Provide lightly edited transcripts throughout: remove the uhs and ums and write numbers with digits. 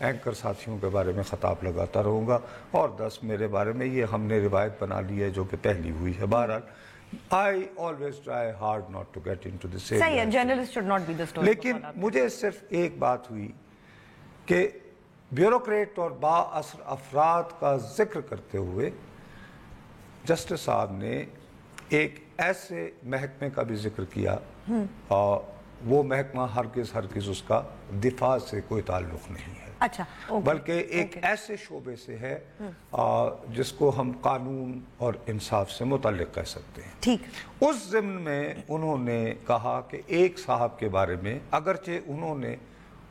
Anchor ساتھیوں کے بارے میں خطاب لگاتا رہوں گا، اور 10 میرے بارے میں. یہ ہم نے روایت بنا لی ہے جو کہ پہلی ہوئی ہے. بہرحال I always try hard not to get into the same. صحیح ہے, journalist should not be the story. لیکن مجھے صرف ایک بات ہوئی کہ بیوروکریٹ اور با اثر افراد کا ذکر کرتے ہوئے جسٹس صاحب نے ایک ایسے محکمے کا بھی ذکر کیا اور وہ محکمہ ہرگز اس کا دفاع سے کوئی تعلق نہیں ہے. اچھا, بلکہ ایک ایسے شعبے سے ہے جس کو ہم قانون اور انصاف سے متعلق کہہ سکتے ہیں. ٹھیک. اس ضمن میں انہوں نے کہا کہ ایک صاحب کے بارے میں اگرچہ انہوں نے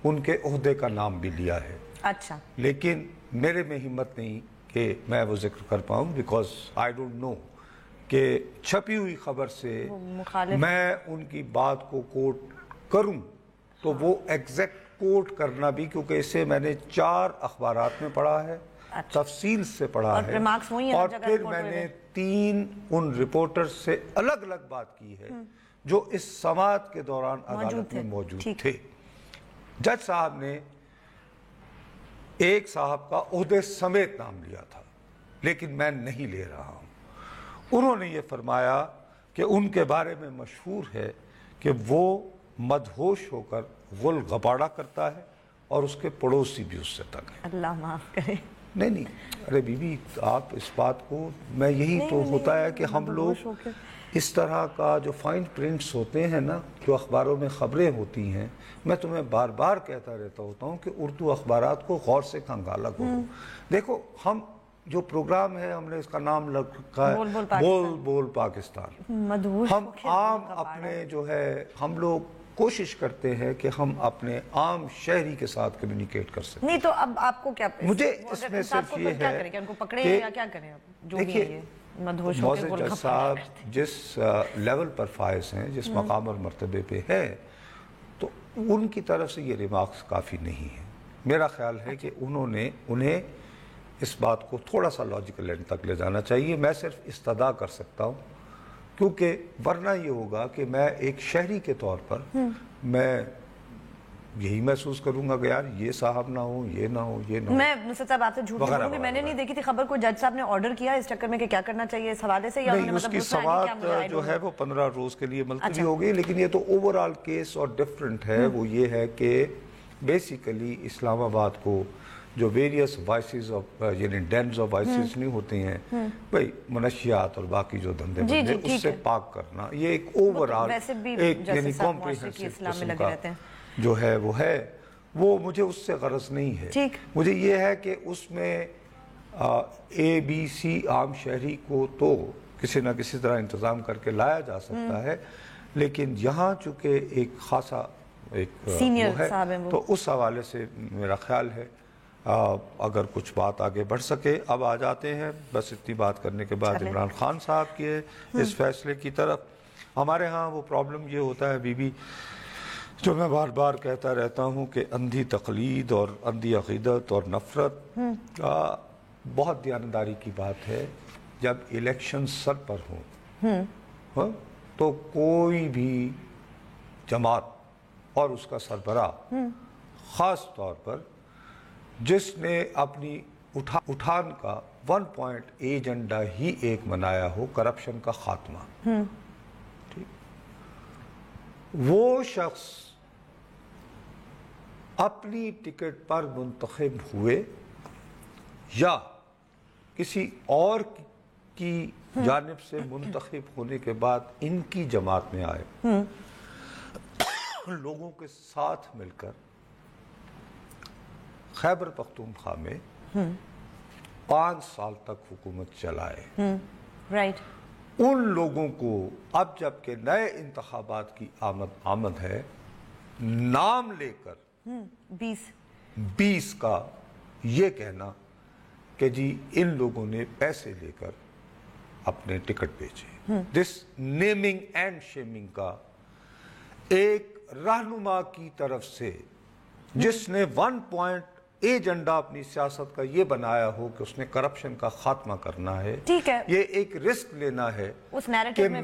ان کے عہدے کا نام بھی لیا ہے, اچھا, لیکن میرے میں ہمت نہیں کہ میں وہ ذکر کر پاؤں, بیکاز آئی ڈونٹ نو کہ چھپی ہوئی خبر سے میں ان کی بات کو کوٹ کروں تو وہ ایگزیکٹ کوٹ کرنا بھی, کیونکہ اسے میں نے 4 اخبارات میں پڑھا ہے, تفصیل سے پڑھا ہے, اور پھر میں نے 3 ان رپورٹر سے الگ الگ بات کی ہے جو اس سماعت کے دوران عدالت میں موجود تھے. جج صاحب نے ایک صاحب کا عہدے سمیت نام لیا تھا, لیکن میں نہیں لے رہا ہوں. انہوں نے یہ فرمایا کہ ان کے بارے میں مشہور ہے کہ وہ مدہوش ہو کر غل غباڑہ کرتا ہے اور اس کے پڑوسی بھی اس سے تنگ ہیں. اللہ معاف کرے. نہیں, ارے بی بی آپ اس بات کو, میں یہی تو ہوتا ہے کہ ہم لوگ اس طرح کا جو فائن پرنٹس ہوتے ہیں نا, جو اخباروں میں خبریں ہوتی ہیں, میں تمہیں بار بار کہتا رہتا ہوتا ہوں کہ اردو اخبارات کو غور سے کھنگالا کرو. دیکھو, ہم جو پروگرام ہے ہم نے اس کا نام رکھا ہے بول پاکستان. ہم عام اپنے جو ہے ہم لوگ کوشش کرتے ہیں کہ ہم اپنے عام شہری کے ساتھ کمیونیکیٹ کر سکیں. نہیں تو اب آپ کو کیا, مجھے اس میں صرف یہ ہے کہ ان کو پکڑے یا کیا کریں. دیکھیے معزز جج صاحب جس لیول پر فائز ہیں, جس مقام اور مرتبے پہ ہے, تو ان کی طرف سے یہ ریمارکس کافی نہیں ہے. میرا خیال ہے کہ انہیں اس بات کو تھوڑا سا لاجیکل اینڈ تک لے جانا چاہیے. میں صرف استدعا کر سکتا ہوں, کیونکہ ورنہ یہ ہوگا کہ میں ایک شہری کے طور پر میں یہی محسوس کروں گا کہ یار یہ صاحب نہ ہو, یہ نہ ہو, یہ نہ ہو. میں نصرت صاحب آپ سے جھوٹ بولوں گی, میں نے نہیں دیکھی تھی خبر کو. جج صاحب نے آرڈر کیا اس چکر میں کہ کیا کرنا چاہیے اس حوالے سے, یا نہیں, اس کی سماعت جو ہے وہ 15 روز کے لیے ملتوی ہو گئی. لیکن یہ تو اوورآل کیس اور ڈفرنٹ ہے. وہ یہ ہے کہ بیسیکلی اسلام آباد کو جو ویریس وائسز آف یعنی ڈینز آف وائسز نہیں ہوتے ہیں بھائی, منشیات اور باقی جو دھندے بندے, اس سے پاک کرنا, یہ ایک اوورآل ایک یعنی کمپریہنسو قسم کا جو ہے وہ ہے. وہ مجھے اس سے غرض نہیں ہے. مجھے یہ ہے کہ اس میں اے بی سی عام شہری کو تو کسی نہ کسی طرح انتظام کر کے لایا جا سکتا ہے, لیکن یہاں چونکہ ایک خاصا ایک وہ ہے, تو اس حوالے سے میرا خیال ہے اگر کچھ بات آگے بڑھ سکے. اب آ جاتے ہیں بس اتنی بات کرنے کے بعد عمران خان صاحب کے اس فیصلے کی طرف. ہمارے ہاں وہ پرابلم یہ ہوتا ہے بی بی, جو میں بار بار کہتا رہتا ہوں کہ اندھی تقلید اور اندھی عقیدت اور نفرت بہت دیانتداری کی بات ہے. جب الیکشن سر پر ہوں تو کوئی بھی جماعت اور اس کا سربراہ, خاص طور پر جس نے اپنی اٹھان کا 1 پوائنٹ ایجنڈا ہی ایک منایا ہو, کرپشن کا خاتمہ, وہ شخص اپنی ٹکٹ پر منتخب ہوئے یا کسی اور کی جانب سے منتخب ہونے کے بعد ان کی جماعت میں آئے, لوگوں کے ساتھ مل کر خیبر پختونخوا میں 5 سال تک حکومت چلائے. ان لوگوں کو اب جب کہ نئے انتخابات کی آمد ہے, نام لے کر 20 کا یہ کہنا کہ جی ان لوگوں نے پیسے لے کر اپنے ٹکٹ بیچے. دس نیمنگ اینڈ شیمنگ کا ایک رہنما کی طرف سے, جس نے 1 پوائنٹ ایجنڈا اپنی سیاست کا یہ بنایا ہو کہ اس نے کرپشن کا خاتمہ کرنا ہے, یہ ایک رسک لینا ہے کہ میں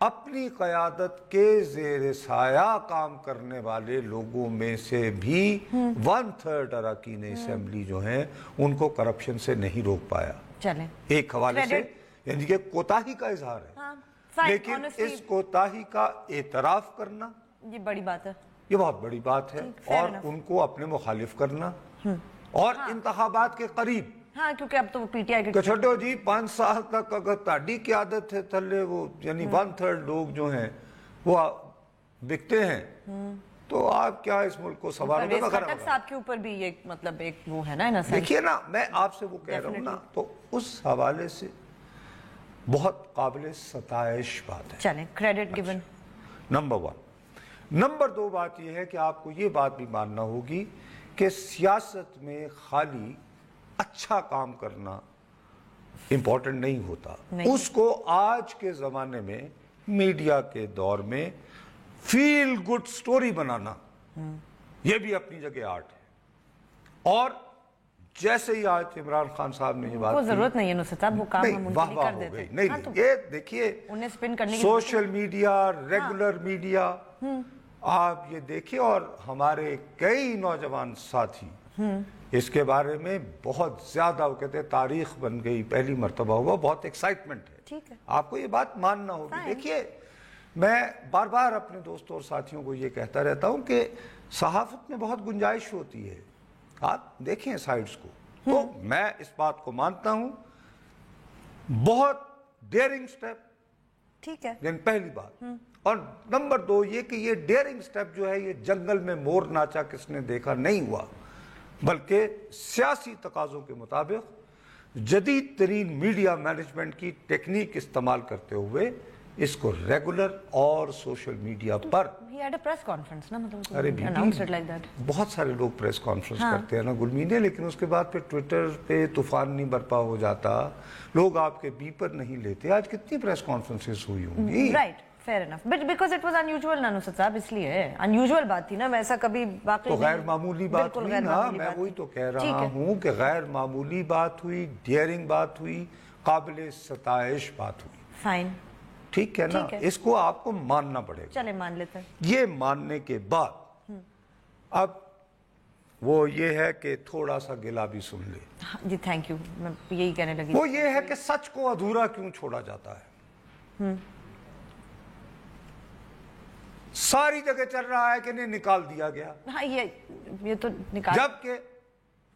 اپنی قیادت کے زیر سایہ کام کرنے والے لوگوں میں سے بھی 1/3 اراکین اسمبلی جو ہیں ان کو کرپشن سے نہیں روک پایا. چلیں ایک حوالے سے یعنی کہ کوتاہی کا اظہار ہے, لیکن اس کوتاہی کا اعتراف کرنا یہ بڑی بات ہے, یہ بہت بڑی بات ہے. اور ان کو اپنے مخالف کرنا اور انتخابات کے قریب, ہاں کیونکہ اب تو وہ پی ٹی آئی کہ چھوٹو جی 5 سال تک اگر تاڑی کی عادت ہے تھلے وہ یعنی 1/3 لوگ جو ہیں وہ بکتے ہیں, تو آپ کیا اس ملک کو سنبھالو گے؟ خٹک صاحب کے اوپر بھی یہ مطلب ایک وہ ہے نا, دیکھیے نا میں آپ سے وہ کہہ رہا ہوں نا, تو اس حوالے سے بہت قابل ستائش بات ہے. چلیں کریڈٹ گیون. نمبر 1. نمبر 2 بات یہ ہے کہ آپ کو یہ بات بھی ماننا ہوگی کہ سیاست میں خالی اچھا کام کرنا امپورٹنٹ نہیں ہوتا, اس کو آج کے زمانے میں میڈیا کے دور میں فیل گڈ سٹوری بنانا یہ بھی اپنی جگہ آرٹ ہے. اور جیسے ہی آج عمران خان صاحب نے یہ بات کی, ضرورت نہیں ہے نصرت صاحب, وہ کام ہم ان کر دیتے ہیں. نہیں یہ دیکھیے سوشل میڈیا, ریگولر میڈیا, آپ یہ دیکھیں, اور ہمارے کئی نوجوان ساتھی اس کے بارے میں بہت زیادہ وہ کہتے ہیں تاریخ بن گئی, پہلی مرتبہ ہوا, بہت ایکسائٹمنٹ ہے. آپ کو یہ بات ماننا ہوگی. دیکھیے میں بار بار اپنے دوستوں اور ساتھیوں کو یہ کہتا رہتا ہوں کہ صحافت میں بہت گنجائش ہوتی ہے, آپ دیکھیں سائٹس کو. تو میں اس بات کو مانتا ہوں, بہت ڈیئرنگ سٹیپ, ٹھیک ہے, یعنی پہلی بات. اور نمبر 2 یہ کہ یہ ڈیئرنگ سٹیپ جو ہے یہ جنگل میں مور ناچا کس نے دیکھا نہیں ہوا, بلکہ سیاسی تقاضوں کے مطابق جدید ترین میڈیا مینجمنٹ کی ٹیکنیک استعمال کرتے ہوئے اس کو ریگولر اور سوشل میڈیا پر. ارے بہت سارے لوگ پریس کانفرنس کرتے ہیں نا گلمینے, لیکن اس کے بعد پھر ٹویٹر پہ طوفان نہیں برپا ہو جاتا, لوگ آپ کے بی پر نہیں لیتے. آج کتنی پریس کانفرنسز ہوئی ہوں گی؟ fair enough, but because it was unusual نا نصرت صاحب, اس لیے unusual بات تھی نا, ایسا کبھی واقعی تو غیر معمولی بات ہوئی نا. میں وہی تو کہہ رہا ہوں کہ غیر معمولی بات ہوئی, ڈیئرنگ بات ہوئی, قابل ستائش بات ہوئی. فائن, ٹھیک ہے نا, اس کو آپ کو ماننا پڑے گا. چلے مان لیتے ہیں. یہ ماننے کے بعد اب وہ یہ ہے کہ تھوڑا سا گلا بھی سن لے. جی تھینک یو, میں یہی کہنے لگی. وہ یہ ہے کہ سچ کو ادھورا کیوں چھوڑا جاتا ہے؟ ساری جگہ چل رہا ہے کہ نہیں نکال دیا گیا. ہاں یہ تو نکال, جبکہ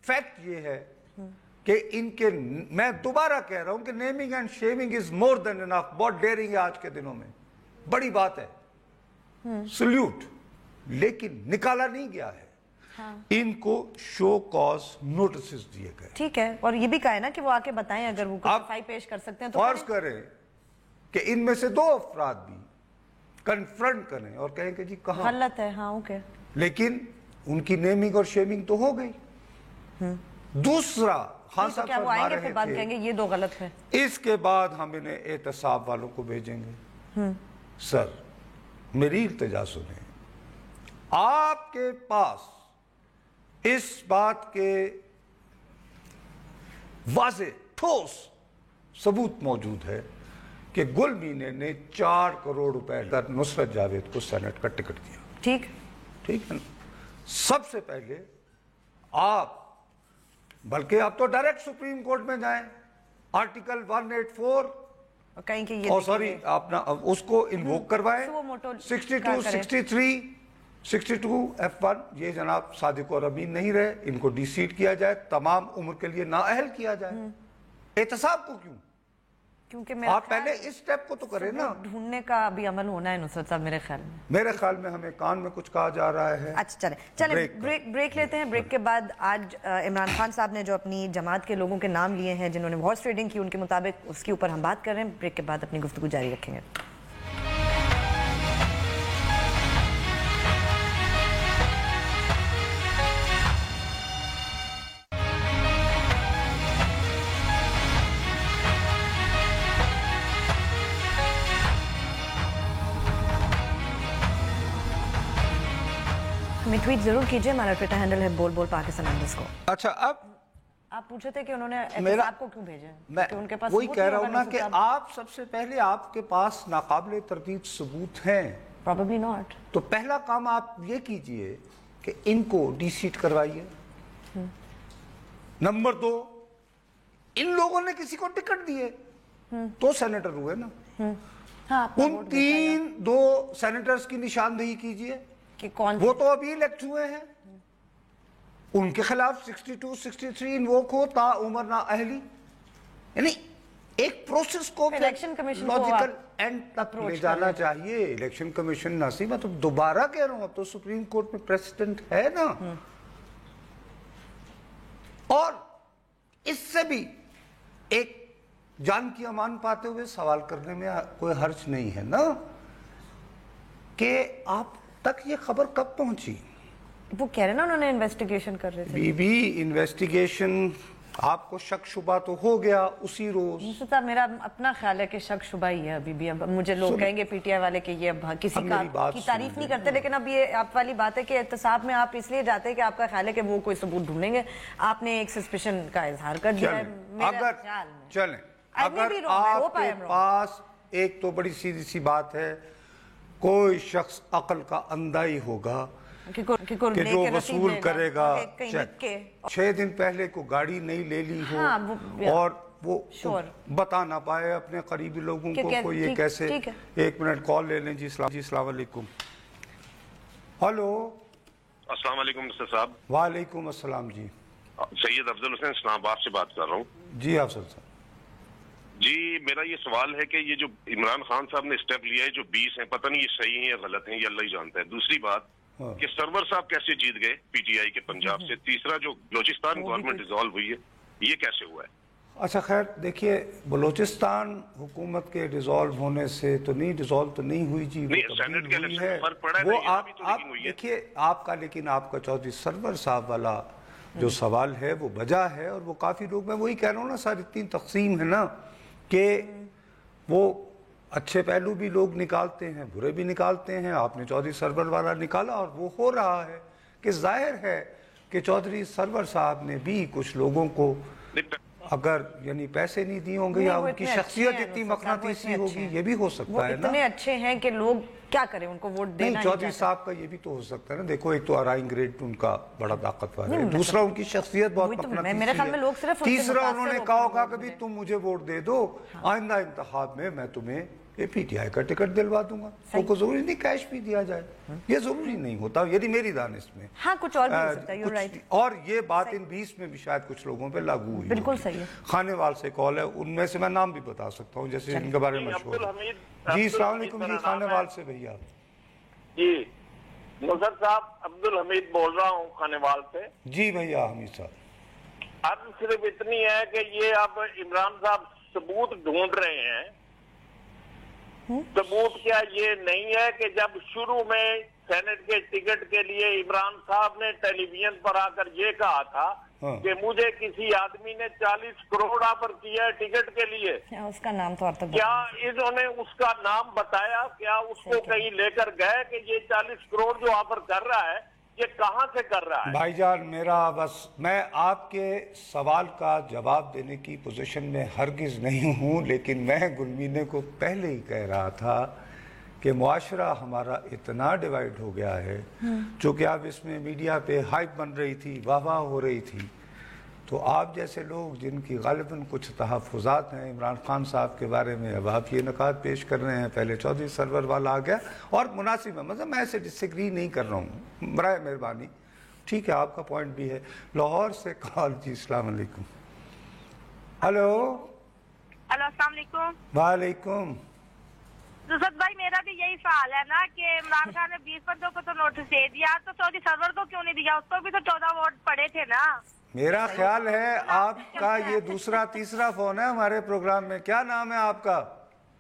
فیکٹ یہ ہے کہ ان کے, میں دوبارہ کہہ رہا ہوں کہ نیمنگ اینڈ شیمنگ از مور دین انف. بہت ڈیئرنگ ہے آج کے دنوں میں, بڑی بات ہے, سلیوٹ, لیکن نکالا نہیں گیا ہے. ان کو شو کاز نوٹسز دیے گئے. ٹھیک ہے, اور یہ بھی کہا ہے نا کہ وہ آ کے بتائیں اگر وہ صفائی پیش کر سکتے ہیں تو. فرض کریں کہ ان میں سے 2 افراد بھی کنفرنٹ کریں اور کہیں کہ جی کہاں غلط ہے, ہاں اوکے, لیکن ان کی نیمنگ اور شیمنگ تو ہو گئی. دوسرا خان صاحب کیا وہ آئیں گے پھر بات کہیں گے یہ 2 غلط ہے. اس کے بعد ہم انہیں احتساب والوں کو بھیجیں گے. سر میری التجا سنیں, آپ کے پاس اس بات کے واضح ٹھوس ثبوت موجود ہے کہ گل مینے نے 4 کروڑ روپے در نصرت جاوید کو سینٹ کا ٹکٹ دیا. ٹھیک ہے نا. سب سے پہلے آپ, بلکہ آپ تو ڈائریکٹ سپریم کورٹ میں جائیں, آرٹیکل 184 کہیں کہ یہ, اور سوری اپنا اس کو انووک کروائیں, 62, 63, 62F1, یہ جناب صادق اور امین نہیں رہے, ان کو ڈی سیٹ کیا جائے, تمام عمر کے لیے نااہل کیا جائے. احتساب کو کیوں؟ کیونکہ آپ پہلے اس سٹیپ کو تو کریں نا. ڈھونڈنے کا ابھی عمل ہونا ہے نصرت صاحب میرے خیال میں ہمیں کان میں کچھ کہا جا رہا ہے. اچھا چلیں بریک لیتے ہیں. بریک کے بعد آج عمران خان صاحب نے جو اپنی جماعت کے لوگوں کے نام لیے ہیں جنہوں نے ہارس ٹریڈنگ کی, ان کے مطابق اس کے اوپر ہم بات کر رہے ہیں. بریک کے بعد اپنی گفتگو جاری رکھیں گے. ہمیں ٹویٹ ضرور کیجئے, ہمارا ٹویٹر ہینڈل ہے بول بول پاکستان _ اچھا, اب آپ پوچھے تھے کہ انہوں نے احتساب کو کیوں بھیجا؟ میں وہی کہہ رہا ہوں نا کہ آپ سب سے پہلے آپ کے پاس ناقابل تردید ثبوت ہیں. Probably not. تو پہلا کام آپ یہ کیجئے کہ ان کو ڈی سیٹ کروائیے. نمبر 2, ان لوگوں نے کسی کو ٹکٹ دیے تو سینیٹر ہوئے نا. ان 2 سینیٹرز کی نشاندہی کیجئے کہ وہ تو ابھی الیکٹ ہوئے ہیں, ان کے خلاف 62, 63 انووک ہو تا عمر نا اہلی. یعنی ایک پروسیس کو لاجیکل اینڈ تک لے جانا چاہیے. الیکشن کمیشن ناسی, میں تو دوبارہ کہہ رہا ہوں, اب تو سپریم کورٹ میں پریسیڈنٹ ہے نا. اور اس سے بھی ایک جان کی امان پاتے ہوئے سوال کرنے میں کوئی حرج نہیں ہے نا کہ آپ تک یہ خبر کب پہنچی. وہ کہہ رہے نا انہوں نے انویسٹیگیشن کر رہے تھے. بی انویسٹیگیشن, آپ کو شک شبہ تو ہو گیا اسی روز. صاحب میرا اپنا خیال ہے کہ شک شبہ ہی ہے ابھی بھی. اب مجھے لوگ کہیں گے پی ٹی آئی والے کہ یہ کسی کی تعریف نہیں کرتے, لیکن اب یہ آپ والی بات ہے کہ احتساب میں آپ اس لیے جاتے ہیں کہ آپ کا خیال ہے کہ وہ کوئی ثبوت ڈھونڈیں گے. آپ نے ایک سسپیشن کا اظہار کر دیا ہے. چلیں, اگر آپ کے پاس ایک تو بڑی سیدھی سی بات ہے, کوئی شخص عقل کا اندھا ہی ہوگا کہ جو وصول کرے گا 6 دن پہلے کو گاڑی نہیں لے لی ہو اور وہ بتا نہ پائے اپنے قریبی لوگوں کو یہ کیسے. 1 منٹ کال لے لیں. جی السلام علیکم. ہلو, السلام علیکم مستر صاحب. وعلیکم السلام. جی سید افضل حسین اسلام آباد سے بات کر رہا ہوں. جی افضل صاحب. جی میرا یہ سوال ہے کہ یہ جو عمران خان صاحب نے اسٹیپ لیا ہے جو 20 ہیں, پتہ نہیں یہ صحیح ہیں یا غلط ہیں, یہ اللہ ہی جانتا ہے. دوسری بات کہ سرور صاحب کیسے جیت گئے پی ٹی آئی کے پنجاب سے. تیسرا جو بلوچستان گورنمنٹ ڈیزالو ہوئی ہے یہ کیسے ہوا ہے؟ اچھا خیر دیکھیے, بلوچستان حکومت کے ڈیزالو ہونے سے تو نہیں, ڈیزالو تو نہیں ہوئی جی, سینٹ کے الیکشن میں فرق پڑا ہے. وہ آپ دیکھیے آپ کا, لیکن آپ کا چودھری سرور صاحب والا جو سوال ہے وہ بجا ہے, اور وہ کافی لوگ, میں وہی کہہ رہا ہوں نا, ساری اتنی تقسیم ہے نا کہ وہ اچھے پہلو بھی لوگ نکالتے ہیں, برے بھی نکالتے ہیں. آپ نے چودھری سرور والا نکالا اور وہ ہو رہا ہے کہ ظاہر ہے کہ چودھری سرور صاحب نے بھی کچھ لوگوں کو اگر یعنی پیسے نہیں دیے ہوں گے یا ان کی شخصیت اتنی مقناطیسی ہوگی, یہ بھی ہو سکتا ہے نا. اتنے اچھے ہیں کہ لوگ کیا کریں, ان کو ووٹ دینا. نہیں, چودھری صاحب کا یہ بھی تو ہو سکتا ہے نا. دیکھو ایک تو ارائنگ گریڈ ان کا بڑا طاقتور ہے, دوسرا ان کی شخصیت بہت مقناطیسی ہے, تیسرا انہوں نے کہا ہوگا کہ تم مجھے ووٹ دے دو, آئندہ انتخاب میں تمہیں یہ پی ٹی آئی کا ٹکٹ دلوا دوں گا. وہ کو ضروری نہیں کیش بھی دیا جائے, یہ ضروری نہیں ہوتا, یعنی میری دانست میں. ہاں کچھ اور بھی ہو سکتا ہے, اور یہ بات ان 20 میں بھی شاید کچھ لوگوں پہ لاگو ہوئی. بالکل صحیح ہے. خانے وال سے کال ہے, ان میں سے میں نام بھی بتا سکتا ہوں جیسے ان کے بارے میں مشہور ہے. جی السلام علیکم. جی خانے وال سے بھیا. جی نصر صاحب, عبد الحمید بول رہا ہوں خانے وال سے. جی بھیا حمید صاحب. اب صرف اتنی ہے کہ یہ اب عمران صاحب ثبوت ڈھونڈ رہے ہیں. ثبوت کیا یہ نہیں ہے کہ جب شروع میں سینٹ کے ٹکٹ کے لیے عمران صاحب نے ٹیلی ویژن پر آ کر یہ کہا تھا کہ مجھے کسی آدمی نے 40 کروڑ آفر کیا ہے ٹکٹ کے لیے, اس کا نام تو کیا انہوں نے اس کا نام بتایا؟ کیا اس کو کہیں لے کر گئے کہ یہ 40 کروڑ جو آفر کر رہا ہے یہ کہاں سے کر رہا ہے؟ بھائی جان میرا بس, میں آپ کے سوال کا جواب دینے کی پوزیشن میں ہرگز نہیں ہوں, لیکن میں گلمینے کو پہلے ہی کہہ رہا تھا کہ معاشرہ ہمارا اتنا ڈیوائیڈ ہو گیا ہے, چونکہ اب اس میں میڈیا پہ ہائپ بن رہی تھی, واہ واہ ہو رہی تھی, تو آپ جیسے لوگ جن کی غالباً کچھ تحفظات ہیں عمران خان صاحب کے بارے میں, اب آپ یہ نکات پیش کر رہے ہیں. پہلے چودھری سرور والا آ گیا اور مناسب ہے, مطلب میں ایسے ڈس ایگری نہیں کر رہا ہوں, برائے مہربانی. ٹھیک ہے, آپ کا پوائنٹ بھی ہے. لاہور سے کال. جی السلام علیکم. ہلو. ہلو السلام علیکم. وعلیکم. نصرت بھائی میرا بھی یہی سوال ہے نا کہ عمران خان نے 20 بندوں کو تو نوٹس دے دیا, تو چودھری سرور کو کیوں نہیں دیا؟ اس کو بھی تو 14 ووٹ پڑے تھے نا. میرا خیال ہے آپ کا یہ دوسرا تیسرا فون ہے ہمارے پروگرام میں. کیا نام ہے آپ کا؟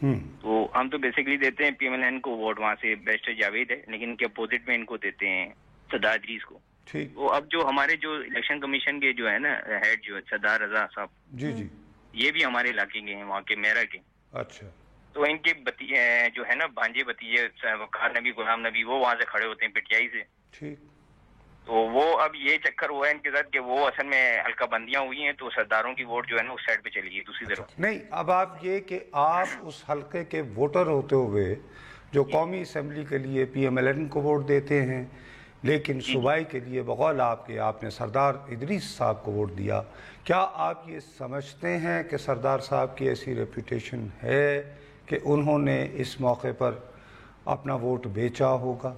تو ہم تو بیسیکلی دیتے ہیں PMLN کو ووٹ, وہاں سے بیرسٹر جاوید ہے, لیکن ان کے اپوزٹ میں ان کو دیتے ہیں سردار ادریس کو. تو اب جو ہمارے جو الیکشن کمیشن کے جو ہے نا ہیڈ جو ہے سردار رضا صاحب, جی جی, یہ بھی ہمارے علاقے کے ہیں, وہاں کے میرا کے. اچھا. تو ان کے جو ہے نا بھانجے بتیجے وقار نبی, غلام نبی, وہ وہاں سے کھڑے ہوتے ہیں پٹیائی سے. ٹھیک. تو وہ اب یہ چکر ہوا ہے ان کے ساتھ کہ وہ اصل میں حلقہ بندیاں ہوئی ہیں, تو سرداروں کی ووٹ جو ہے نا اس سائڈ پہ چلی گئی دوسری طرف. نہیں, اب آپ یہ کہ آپ اس حلقے کے ووٹر ہوتے ہوئے جو قومی اسمبلی کے لیے PMLN کو ووٹ دیتے ہیں, لیکن صوبائی کے لیے بقول آپ نے سردار ادریس صاحب کو ووٹ دیا, کیا آپ یہ سمجھتے ہیں کہ سردار صاحب کی ایسی ریپوٹیشن ہے کہ انہوں نے اس موقع پر اپنا ووٹ بیچا ہوگا؟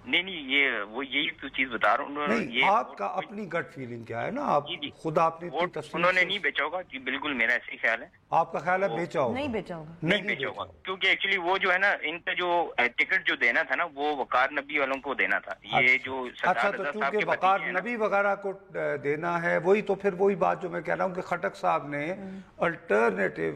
نہیں, یہی تو چیز بتا رہا ہوں. نہیں, آپ کا اپنی گٹ فیلنگ کیا ہے نا, آپ خود آپ نے انہوں نے نہیں بیچا ہوگا, جی بالکل میرا ایسا ہی خیال ہے. آپ کا خیال ہے بیچا ہوگا؟ نہیں بیچا ہوگا, نہیں بیچا ہوگا, کیونکہ ایکچولی وہ جو ہے نا ان کا جو ٹکٹ جو دینا تھا نا وہ وقار نبی والوں کو دینا تھا. یہ جو اچھا, تو چونکہ وقار نبی وغیرہ کو دینا ہے, وہی تو پھر وہی بات جو میں کہہ رہا ہوں کہ خٹک صاحب نے الٹرنیٹو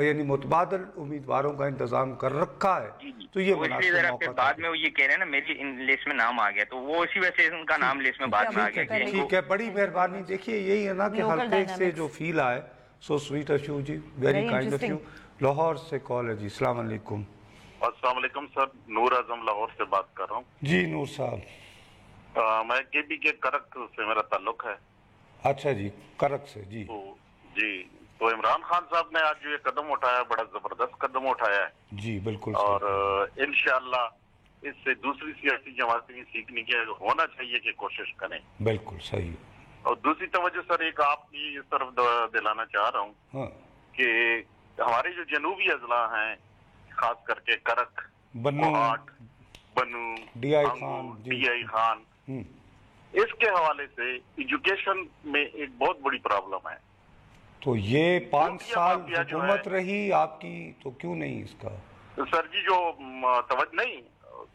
یعنی متبادل امیدواروں کا انتظام کر رکھا ہے. تو یہ ذرا پھر بعد میں وہ یہ کہہ رہے ہیں نا میری لسٹ میں نام آ گیا, تو وہ اسی وجہ سے ان کا نام لسٹ میں بعد میں آ گیا. ٹھیک ہے, بڑی مہربانی. دیکھیے یہی ہے نا کہ حلقے سے جو فیل آئے, so sweet of you ji, very kind of you. Lahore سے کال ہے جی, السلام علیکم. السلام علیکم سر, نور اعظم لاہور سے بات کر رہا ہوں. جی نور صاحب. میں KP کے کرک سے میرا تعلق ہے. اچھا جی, کرک سے. جی جی, تو عمران خان صاحب نے آج جو یہ قدم اٹھایا, بڑا زبردست قدم اٹھایا ہے. جی بالکل, اور انشاءاللہ اس سے دوسری سیاسی جماعتیں سیکھنے کی ہونا چاہیے کہ کوشش کریں. بالکل صحیح. اور دوسری توجہ سر ایک آپ کی اس طرف دلانا چاہ رہا ہوں کہ ہمارے جو جنوبی اضلاع ہیں, خاص کر کے کرک, کوہاٹ, بنو, ڈی آئی خان, اس کے حوالے سے ایجوکیشن میں ایک بہت بڑی پرابلم ہے. تو یہ 5 سال حکومت رہی آپ کی, تو کیوں نہیں اس کا سر جی جو توجہ نہیں,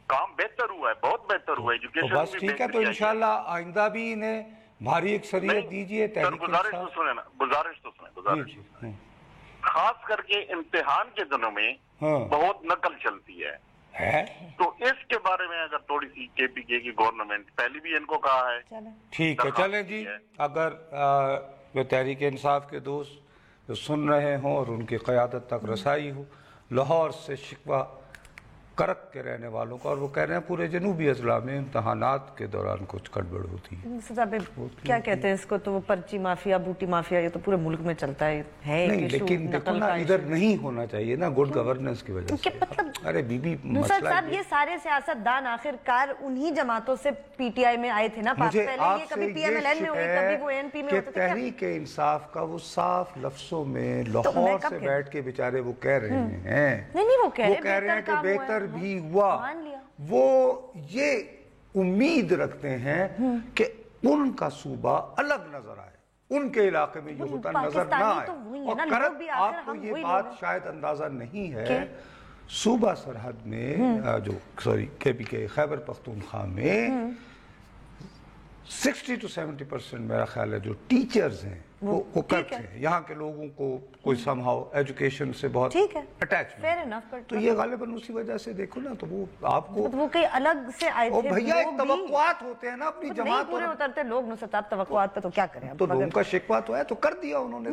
کام بہتر ہوا ہے, بہت بہتر ہوا ہے ایجوکیشن. بس ٹھیک ہے, تو انشاءاللہ آئندہ بھی انہیں بھاری اکثریت دیجئے. گزارش تو سنیں, خاص کر کے امتحان کے دنوں میں بہت نقل چلتی ہے, تو اس کے بارے میں اگر تھوڑی سی KP کی گورنمنٹ, پہلی بھی ان کو کہا ہے. ٹھیک ہے, چلیں جی, اگر جو تحریک انصاف کے دوست جو سن رہے ہوں اور ان کی قیادت تک رسائی ہو, لاہور سے شکوہ کرک کے رہنے والوں کا, اور وہ کہہ رہے ہیں پورے جنوبی اضلاع میں امتحانات کے دوران کچھ گڑبڑ ہوتی ہے. کیا کہتے ہیں اس کو, تو وہ پرچی مافیا, بوٹی مافیا, یہ تو پورے ملک میں چلتا ہے. نہیں, لیکن دیکھو نا, ادھر نہیں ہونا چاہیے نا, گڈ گورننس کی وجہ سے. ارے نصرت صاحب, یہ سارے سیاست دان آخر کار انہی جماعتوں سے PTI میں آئے تھے نا. مجھے آپ سے یہ شک ہے کہ تحریک انصاف کا وہ صاف لفظوں میں لاہور سے بیٹھ کے بیچارے وہ کہہ رہے ہیں, وہ کہہ رہے ہیں کہ بہتر بھی ہوا, وہ یہ امید رکھتے ہیں کہ ان کا صوبہ الگ نظر آئے, ان کے علاقے میں یہ ہوتا نظر نہ آئے. اور کرک, آپ کو یہ بات شاید اندازہ نہیں ہے, صوبہ سرحد میں جو KP کے خیبر پختونخوا میں 60 to 70% میرا خیال ہے جو ٹیچرز ہیں وہ کرک ہیں. یہاں کے لوگوں کو کوئی somehow ایجوکیشن سے بہت اٹیچمنٹ, تو یہ غالباً اسی وجہ سے دیکھو نا, تو وہ آپ کو وہ کئی الگ سے آئے تھے. بھیا ایک توقعات ہوتے ہیں نا اپنی جماعت, پورے اترتے لوگ نصرت آپ توقعات پہ, تو کیا کریں, تو ان کا شکوہ تو ہے, تو کر دیا انہوں نے,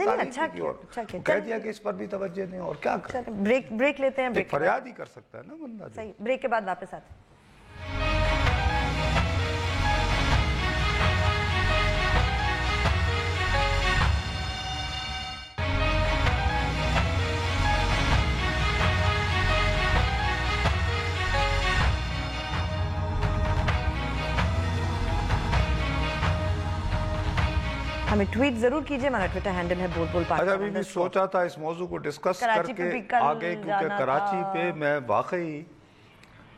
کہہ دیا کہ اس پر بھی توجہ دیں, اور کیا کریں. بریک لیتے ہیں, فریاد ہی کر سکتا ہے نا بندہ. صحیح, بریک کے بعد واپس آتے ہیں. ہمیں ٹویٹ ضرور کیجئے, ہمارا ٹویٹر ہینڈل ہے بول پاک. اچھا, ابھی بھی سوچا تھا اس موضوع کو ڈسکس کر کے آگے, کیونکہ کراچی پہ میں واقعی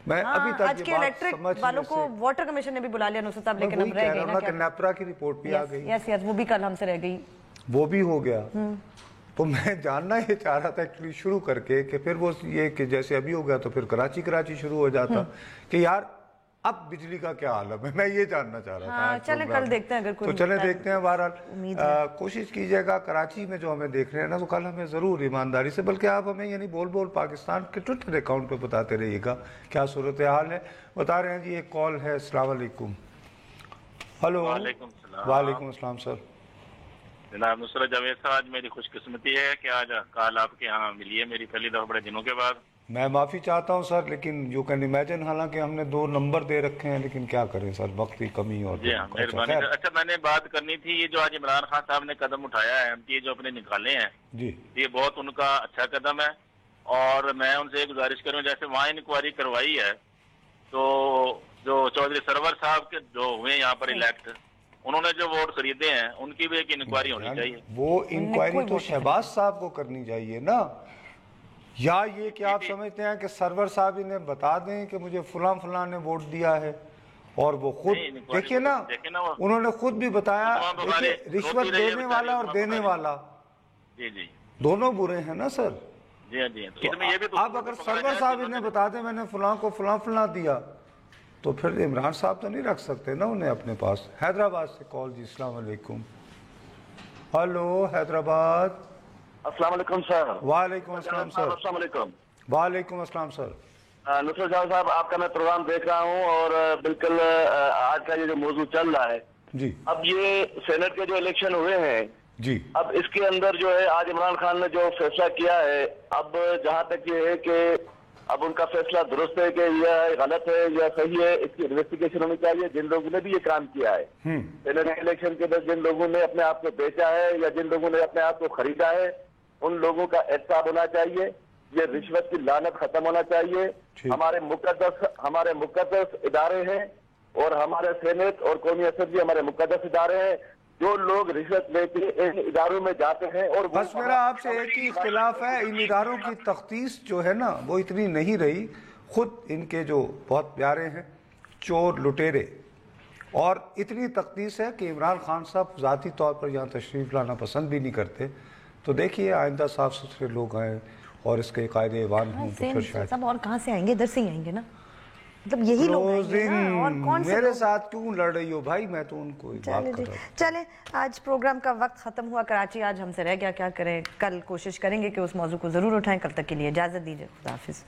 ابھی تک آج کے الیکٹرک والوں کو واٹر کمیشن نے بھی بلا لیا نصرت صاحب, لیکن اب رہ گئی نا, کہ نیپرا کی رپورٹ بھی آ گئی. یس, وہ بھی کل ہم سے رہ گئی, وہ بھی ہو گیا. تو میں جاننا یہ چاہ رہا تھا ایکچولی شروع کر کے, کہ پھر وہ یہ کہ جیسے ابھی ہو گیا تو پھر کراچی شروع ہو جاتا, کہ یار اب بجلی کا کیا عالم ہے، میں یہ جاننا چاہ رہا تھا. چلیں کل دیکھتے ہیں اگر کوئی. تو چلیں دیکھتے ہیں. بہرحال کوشش کیجئے گا کراچی میں جو ہمیں دیکھ رہے ہیں نا، تو کل ہمیں ضرور ایمانداری سے، بلکہ آپ ہمیں یعنی بول پاکستان کے ٹویٹر اکاؤنٹ پہ بتاتے رہیے گا کیا صورتحال ہے. بتا رہے ہیں جی ایک کال ہے. السلام علیکم. ہلو. وعلیکم السلام سر. جناب نصرت جاوید صاحب، آج میری خوش قسمتی ہے کہ آج کال آپ کے یہاں ملی ہے میری پہلی دفعہ بڑے دنوں کے بعد. میں معافی چاہتا ہوں سر، لیکن یو کین امیجن، حالانکہ ہم نے 2 نمبر دے رکھے ہیں، لیکن کیا کریں سر، وقت کی کمی. اور جی ہاں مہربانی. اچھا میں نے بات کرنی تھی، یہ جو آج عمران خان صاحب نے قدم اٹھایا ہے، یہ جو اپنے نکالے ہیں جی، یہ بہت ان کا اچھا قدم ہے. اور میں ان سے گزارش کروں، جیسے وہاں انکوائری کروائی ہے تو جو چودھری سرور صاحب کے جو ہوئے یہاں پر الیکٹ، انہوں نے جو ووٹ خریدے ہیں ان کی بھی ایک انکوائری ہونی چاہیے. وہ انکوائری تو شہباز صاحب کو کرنی چاہیے نا، یا یہ کہ آپ سمجھتے ہیں کہ سرور صاحب انہیں بتا دیں کہ مجھے فلاں نے ووٹ دیا ہے، اور وہ خود دیکھیے نا، انہوں نے خود بھی بتایا، رشوت دینے والا اور دینے والا دونوں برے ہیں نا سر. اب اگر سرور صاحب انہیں بتا دیں میں نے فلاں کو فلاں دیا، تو پھر عمران صاحب تو نہیں رکھ سکتے نا انہیں اپنے پاس. حیدرآباد سے کال جی. السلام علیکم. ہلو حیدرآباد. السلام علیکم سر. وعلیکم السلام سر. السلام علیکم. وعلیکم السلام سر. نصرت جاوید صاحب، آپ کا میں پروگرام دیکھ رہا ہوں، اور بالکل آج کا یہ جو موضوع چل رہا ہے جی، اب یہ سینٹ کے جو الیکشن ہوئے ہیں جی، اب اس کے اندر جو ہے آج عمران خان نے جو فیصلہ کیا ہے، اب جہاں تک یہ ہے کہ اب ان کا فیصلہ درست ہے کہ یہ غلط ہے یا صحیح ہے، اس کی انویسٹیگیشن ہونی چاہیے. جن لوگوں نے بھی یہ کام کیا ہے سینٹ الیکشن کے اندر، جن لوگوں نے اپنے آپ کو بیچا ہے یا جن لوگوں نے اپنے آپ کو خریدا ہے، ان لوگوں کا احتساب ہونا چاہیے. یہ رشوت کی لعنت ختم ہونا چاہیے. ہمارے مقدس ادارے ہیں، اور ہمارے سینٹ اور قومی اسمبلی ہمارے مقدس ادارے ہیں. جو لوگ رشوت لے کے ان اداروں میں جاتے ہیں، اور بس میرا آپ سے ایک ہی اختلاف ہے، ان اداروں کی تفتیش جو ہے نا وہ اتنی نہیں رہی. خود ان کے جو بہت پیارے ہیں چور لٹیرے، اور اتنی تفتیش ہے کہ عمران خان صاحب ذاتی طور پر یہاں تشریف لانا پسند بھی نہیں کرتے. تو دیکھیے آئندہ صاف ستھرے لوگ آئیں اور اس کے قائد ایوان ہوں تو پھر شاید سب. اور کہاں سے آئیں گے؟ ادھر سے ہی آئیں گے نا، مطلب یہی لوگ اور کون سے میرے ساتھ کیوں لڑ رہی ہو بھائی؟ میں تو ان کو بات کر رہا ہوں. چلیں آج پروگرام کا وقت ختم ہوا. کراچی آج ہم سے رہ گیا، کیا کریں، کل کوشش کریں گے کہ اس موضوع کو ضرور اٹھائیں. کل تک کے لیے اجازت دیجیے. خدا حافظ.